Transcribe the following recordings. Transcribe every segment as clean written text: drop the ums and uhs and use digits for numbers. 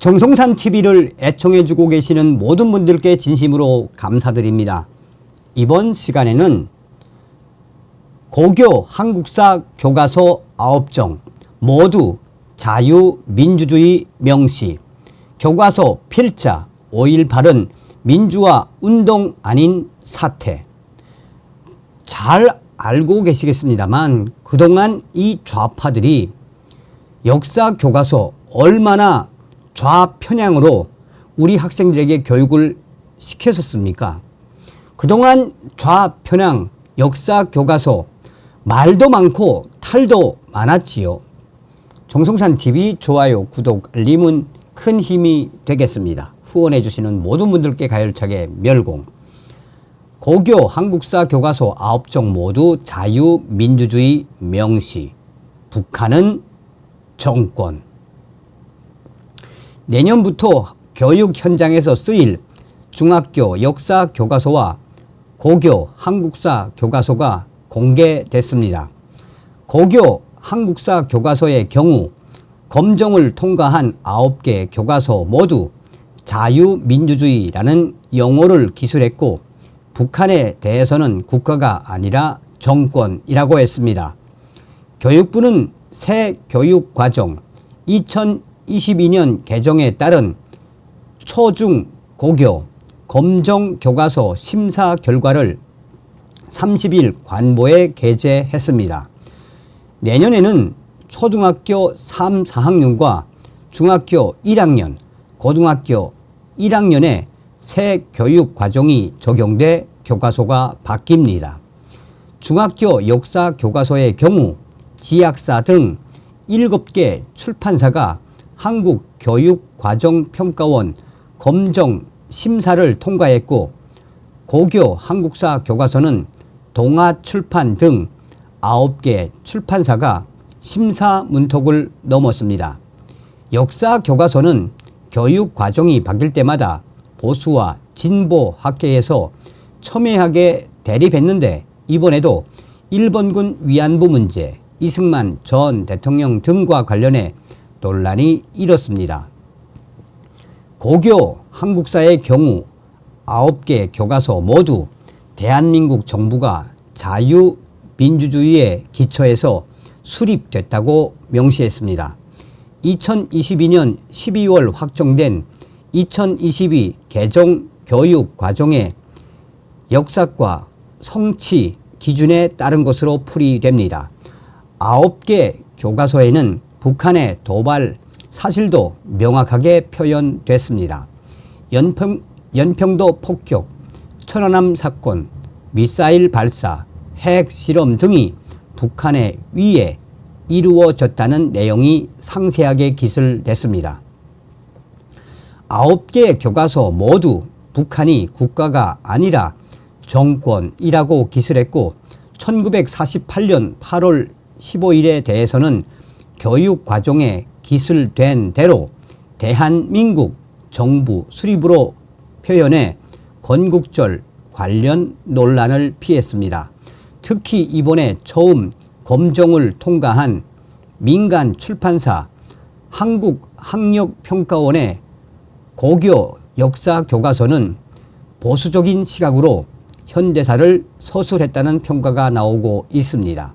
정성산 TV를 애청해주고 계시는 모든 분들께 진심으로 감사드립니다. 이번 시간에는 고교 한국사 교과서 9정 모두 자유민주주의 명시, 교과서 필자 5.18은 민주화 운동 아닌 사태. 잘 알고 계시겠습니다만 그동안 이 좌파들이 역사 교과서 얼마나 좌편향으로 우리 학생들에게 교육을 시켰었습니까? 그동안 좌편향 역사 교과서 말도 많고 탈도 많았지요. 정성산 TV 좋아요, 구독, 알림은 큰 힘이 되겠습니다. 후원해 주시는 모든 분들께 가열차게 멸공. 고교 한국사 교과서 9정 모두 자유민주주의 명시. 북한은 정권. 내년부터 교육 현장에서 쓰일 중학교 역사 교과서와 고교 한국사 교과서가 공개됐습니다. 고교 한국사 교과서의 경우 검정을 통과한 9개 교과서 모두 자유민주주의라는 용어를 기술했고 북한에 대해서는 국가가 아니라 정권이라고 했습니다. 교육부는 새 교육과정 2022년 개정에 따른 초중 고교 검정 교과서 심사 결과를 30일 관보에 게재했습니다. 내년에는 초등학교 3, 4학년과 중학교 1학년, 고등학교 1학년에 새 교육 과정이 적용돼 교과서가 바뀝니다. 중학교 역사 교과서의 경우 지약사 등 7개 출판사가 한국교육과정평가원 검정 심사를 통과했고 고교 한국사 교과서는 동아출판 등 9개 출판사가 심사 문턱을 넘었습니다. 역사 교과서는 교육 과정이 바뀔 때마다 보수와 진보 학계에서 첨예하게 대립했는데 이번에도 일본군 위안부 문제, 이승만 전 대통령 등과 관련해 논란이 일었습니다. 고교 한국사의 경우 9개 교과서 모두 대한민국 정부가 자유민주주의에 기초해서 수립됐다고 명시했습니다. 2022년 12월 확정된 2022 개정 교육 과정의 역사과 성취 기준에 따른 것으로 풀이됩니다. 9개 교과서에는 북한의 도발 사실도 명확하게 표현됐습니다. 연평도 폭격, 천안함 사건, 미사일 발사, 핵 실험 등이 북한의 위에 이루어졌다는 내용이 상세하게 기술됐습니다. 9개 교과서 모두 북한이 국가가 아니라 정권이라고 기술했고 1948년 8월 15일에 대해서는 교육 과정에 기술된 대로 대한민국 정부 수립으로 표현해 건국절 관련 논란을 피했습니다. 특히 이번에 처음 검정을 통과한 민간 출판사 한국학력평가원의 고교 역사 교과서는 보수적인 시각으로 현대사를 서술했다는 평가가 나오고 있습니다.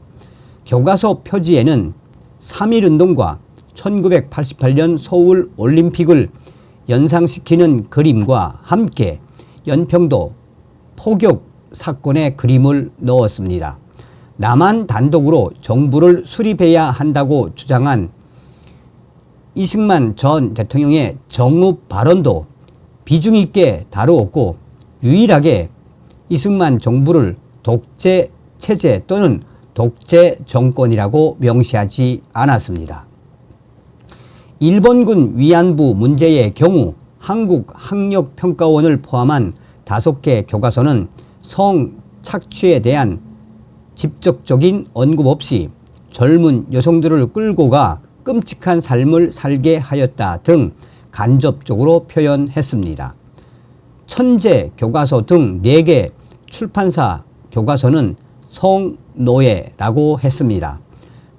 교과서 표지에는 3.1운동과 1988년 서울올림픽을 연상시키는 그림과 함께 연평도 포격 사건의 그림을 넣었습니다. 남한 단독으로 정부를 수립해야 한다고 주장한 이승만 전 대통령의 정읍 발언도 비중 있게 다루었고 유일하게 이승만 정부를 독재 체제 또는 독재 정권이라고 명시하지 않았습니다. 일본군 위안부 문제의 경우 한국학력평가원을 포함한 5개 교과서는 성착취에 대한 직접적인 언급 없이 젊은 여성들을 끌고 가 끔찍한 삶을 살게 하였다 등 간접적으로 표현했습니다. 천재 교과서 등 4개 출판사 교과서는 성노예라고 했습니다.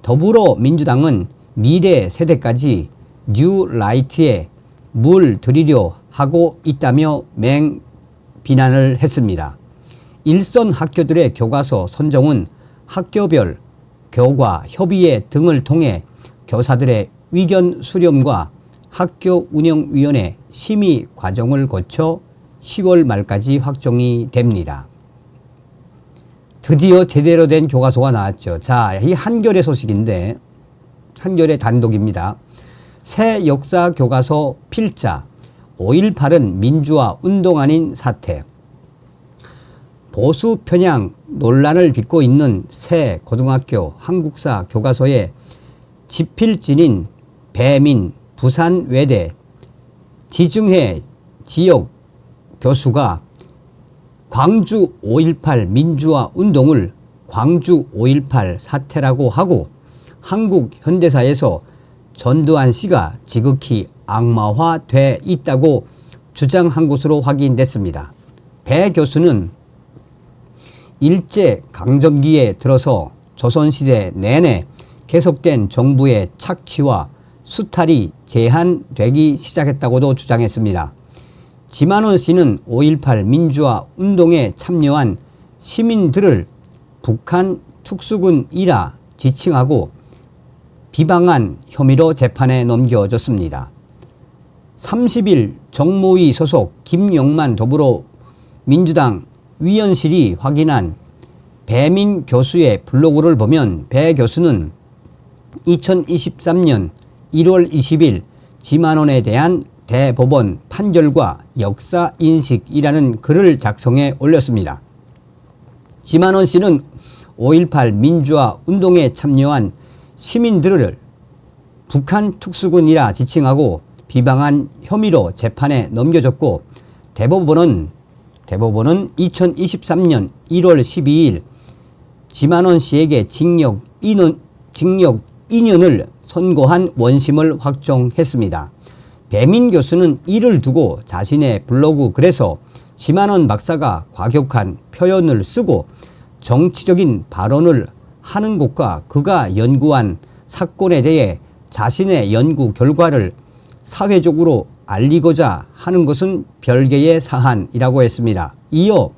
더불어민주당은 미래 세대까지 뉴라이트의 물 들이려 하고 있다며 맹비난을 했습니다. 일선 학교들의 교과서 선정은 학교별 교과 협의회 등을 통해 교사들의 의견 수렴과 학교 운영위원회 심의 과정을 거쳐 10월 말까지 확정이 됩니다. 드디어 제대로 된 교과서가 나왔죠. 자, 이 한겨레 소식인데 한겨레 단독입니다. 새 역사 교과서 필자 5.18은 민주화 운동 아닌 사태. 보수 편향 논란을 빚고 있는 새 고등학교 한국사 교과서의 집필진인 배민 부산외대 지중해 지역 교수가 광주 5.18 민주화 운동을 광주 5.18 사태라고 하고 한국 현대사에서 전두환 씨가 지극히 악마화돼 있다고 주장한 것으로 확인됐습니다. 배 교수는 일제 강점기에 들어서 조선시대 내내 계속된 정부의 착취와 수탈이 제한되기 시작했다고도 주장했습니다. 지만원 씨는 5.18 민주화 운동에 참여한 시민들을 북한 특수군이라 지칭하고 비방한 혐의로 재판에 넘겨졌습니다. 30일 정모위 소속 김영만 더불어민주당 위원실이 확인한 배민 교수의 블로그를 보면 배 교수는 2023년 1월 20일 지만원에 대한 대법원 판결과 역사인식이라는 글을 작성해 올렸습니다. 지만원 씨는 5.18 민주화 운동에 참여한 시민들을 북한 특수군이라 지칭하고 비방한 혐의로 재판에 넘겨졌고 대법원은 2023년 1월 12일 지만원 씨에게 징역 2년을 선고한 원심을 확정했습니다. 배민 교수는 이를 두고 자신의 블로그 글에서 지만원 박사가 과격한 표현을 쓰고 정치적인 발언을 하는 것과 그가 연구한 사건에 대해 자신의 연구 결과를 사회적으로 알리고자 하는 것은 별개의 사안이라고 했습니다. 이어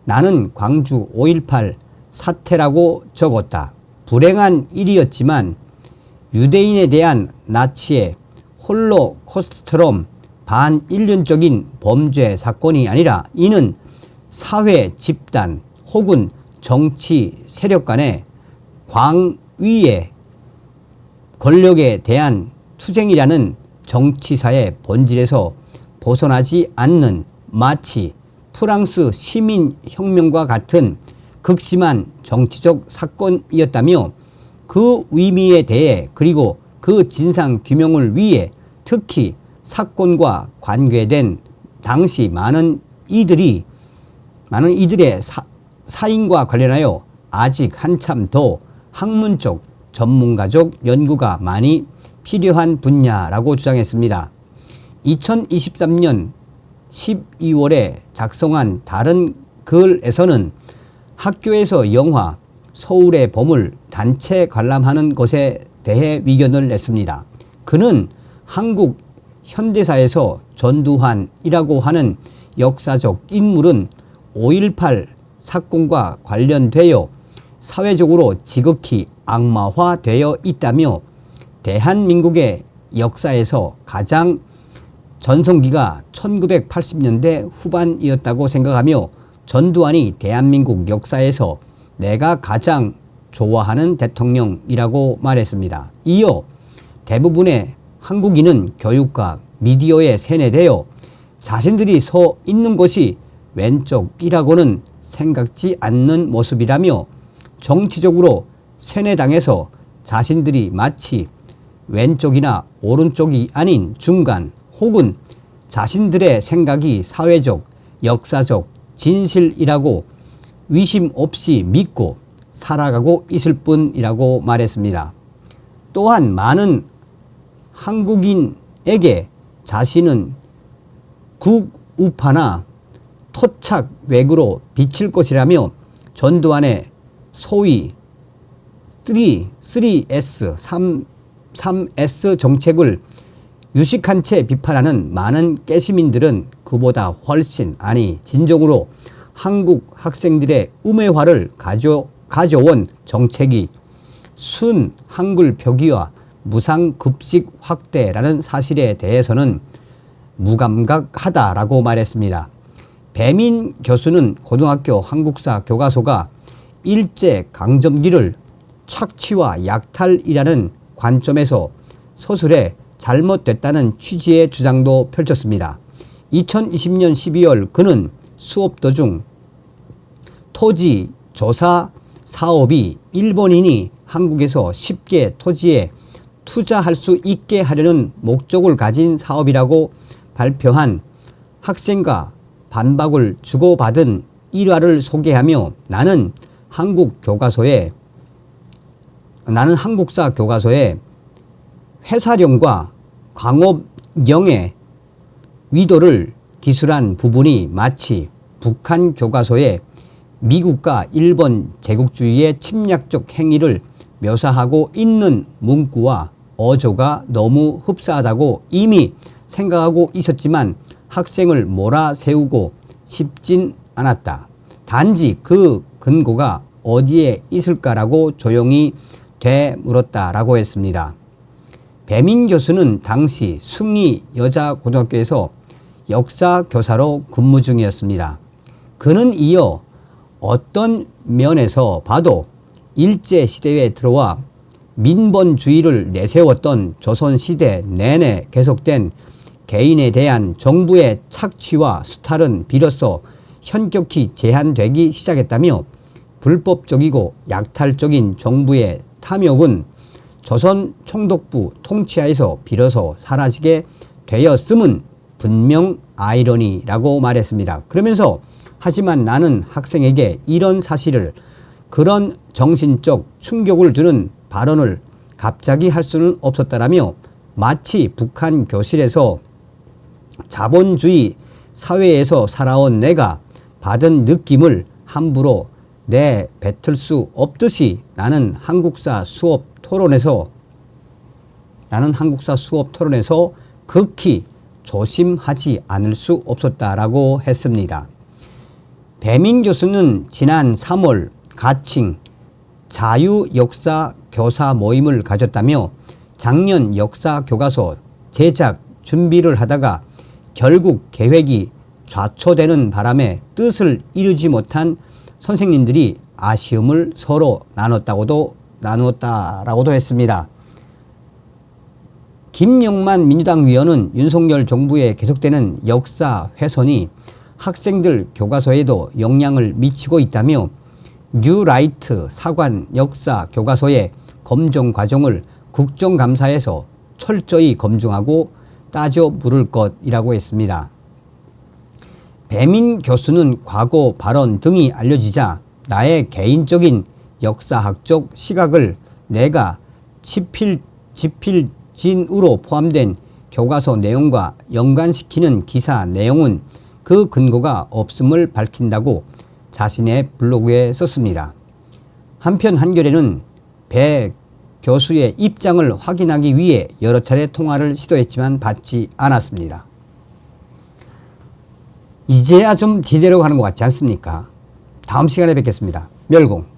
나는 광주 5.18 사태라고 적었다. 불행한 일이었지만 유대인에 대한 나치의 홀로코스트처럼 반인륜적인 범죄 사건이 아니라 이는 사회 집단 혹은 정치 세력 간의 광위의 권력에 대한 투쟁이라는 정치사의 본질에서 벗어나지 않는 마치 프랑스 시민혁명과 같은 극심한 정치적 사건이었다며 그 의미에 대해 그리고 그 진상규명을 위해 특히 사건과 관계된 당시 많은 이들의 사인과 관련하여 아직 한참 더 학문적 전문가적 연구가 많이 필요한 분야라고 주장했습니다. 2023년 12월에 작성한 다른 글에서는 학교에서 영화 서울의 봄을 단체 관람하는 것에 대해 의견을 냈습니다. 그는 한국 현대사에서 전두환이라고 하는 역사적 인물은 5.18 사건과 관련되어 사회적으로 지극히 악마화되어 있다며 대한민국의 역사에서 가장 전성기가 1980년대 후반이었다고 생각하며 전두환이 대한민국 역사에서 내가 가장 좋아하는 대통령이라고 말했습니다. 이어 대부분의 한국인은 교육과 미디어에 세뇌되어 자신들이 서 있는 것이 왼쪽이라고는 생각지 않는 모습이라며 정치적으로 세뇌당해서 자신들이 마치 왼쪽이나 오른쪽이 아닌 중간 혹은 자신들의 생각이 사회적, 역사적 진실이라고 의심 없이 믿고 살아가고 있을 뿐이라고 말했습니다. 또한 많은 한국인에게 자신은 국우파나 토착외구로 비칠 것이라며 전두환의 소위 3S 정책을 유식한 채 비판하는 많은 깨시민들은 그보다 훨씬 아니 진정으로 한국 학생들의 음해화를 가져온 정책이 순 한글 표기와 무상급식 확대라는 사실에 대해서는 무감각하다라고 말했습니다. 배민 교수는 고등학교 한국사 교과서가 일제강점기를 착취와 약탈이라는 관점에서 서술해 잘못됐다는 취지의 주장도 펼쳤습니다. 2020년 12월 그는 수업 도중 토지 조사 사업이 일본인이 한국에서 쉽게 토지에 투자할 수 있게 하려는 목적을 가진 사업이라고 발표한 학생과 반박을 주고받은 일화를 소개하며 나는 한국사 교과서에 회사령과 광업령의 위도를 기술한 부분이 마치 북한 교과서에 미국과 일본 제국주의의 침략적 행위를 묘사하고 있는 문구와 어조가 너무 흡사하다고 이미 생각하고 있었지만 학생을 몰아세우고 싶진 않았다. 단지 그 근거가 어디에 있을까라고 조용히 되물었다라고 했습니다. 배민 교수는 당시 숭이 여자고등학교에서 역사교사로 근무 중이었습니다. 그는 이어 어떤 면에서 봐도 일제시대에 들어와 민본주의를 내세웠던 조선시대 내내 계속된 개인에 대한 정부의 착취와 수탈은 비로소 현격히 제한되기 시작했다며 불법적이고 약탈적인 정부의 탐욕은 조선 총독부 통치하에서 비로소 사라지게 되었음은 분명 아이러니라고 말했습니다. 그러면서 하지만 나는 학생에게 이런 사실을 그런 정신적 충격을 주는 발언을 갑자기 할 수는 없었다라며 마치 북한 교실에서 자본주의 사회에서 살아온 내가 받은 느낌을 함부로 내뱉을 수 없듯이 나는 한국사 수업 토론에서 극히 조심하지 않을 수 없었다라고 했습니다. 배민 교수는 지난 3월 가칭 자유역사 교사 모임을 가졌다며 작년 역사교과서 제작 준비를 하다가 결국 계획이 좌초되는 바람에 뜻을 이루지 못한 선생님들이 아쉬움을 서로 나누었다라고도 했습니다. 김영만 민주당 위원은 윤석열 정부의 계속되는 역사 훼손이 학생들 교과서에도 영향을 미치고 있다며 뉴라이트 사관 역사 교과서의 검정 과정을 국정감사에서 철저히 검증하고 따져 물을 것이라고 했습니다. 배민 교수는 과거 발언 등이 알려지자 나의 개인적인 역사학적 시각을 내가 지필진으로 포함된 교과서 내용과 연관시키는 기사 내용은 그 근거가 없음을 밝힌다고 자신의 블로그에 썼습니다. 한편 한겨레는 배 교수의 입장을 확인하기 위해 여러 차례 통화를 시도했지만 받지 않았습니다. 이제야 좀 디데로 가는 것 같지 않습니까? 다음 시간에 뵙겠습니다. 멸공.